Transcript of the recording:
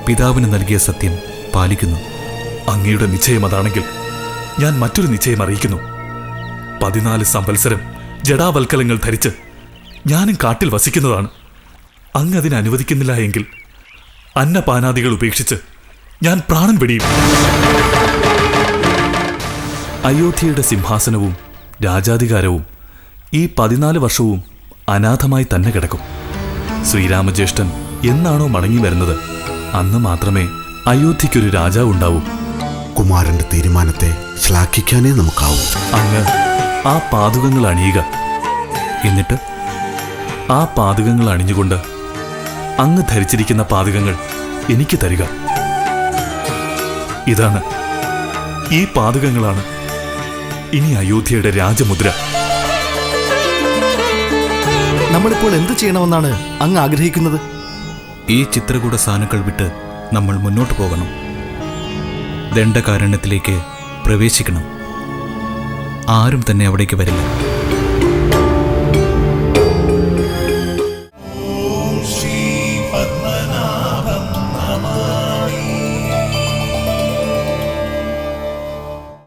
പിതാവിന് നൽകിയ സത്യം പാലിക്കുന്നു. അങ്ങയുടെ നിശ്ചയം അതാണെങ്കിൽ ഞാൻ മറ്റൊരു നിശ്ചയം അറിയിക്കുന്നു. 14 സംവത്സരം ജടാവൽക്കലങ്ങൾ ധരിച്ച് ഞാനും കാട്ടിൽ വസിക്കുന്നതാണ്. അങ്ങ് അതിന് അനുവദിക്കുന്നില്ല എങ്കിൽ അന്നപാനാദികൾ ഉപേക്ഷിച്ച് ഞാൻ പ്രാണൻ വെടിയും. അയോധ്യയുടെ സിംഹാസനവും രാജാധികാരവും ഈ 14 വർഷവും അനാഥമായി തന്നെ കിടക്കും. ശ്രീരാമജ്യേഷ്ഠൻ എന്നാണോ മടങ്ങി വരുന്നത് അന്ന് മാത്രമേ അയോധ്യയ്ക്കൊരു രാജാവ് ഉണ്ടാവൂ. കുമാരന്റെ തീരുമാനത്തെ ശ്ലാഘിക്കാനേ നമുക്കാവൂ. അങ്ങ് ആ പാദുകങ്ങൾ അണിയുക. എന്നിട്ട് ആ പാദുകങ്ങൾ അണിഞ്ഞുകൊണ്ട് അങ്ങ് ധരിച്ചിരിക്കുന്ന പാദുകങ്ങൾ എനിക്ക് തരിക. ഇതാണ്, ഈ പാദുകങ്ങളാണ് ഇനി അയോധ്യയുടെ രാജമുദ്ര. നമ്മളിപ്പോൾ എന്ത് ചെയ്യണമെന്നാണ് അങ്ങ് ആഗ്രഹിക്കുന്നത്? ഈ ചിത്രകൂട സാനുക്കൾ വിട്ട് നമ്മൾ മുന്നോട്ട് പോകണം. ദണ്ഡകാരണ്യത്തിലേക്ക് പ്രവേശിക്കണം. ആരും തന്നെ അവിടേക്ക് വരില്ല.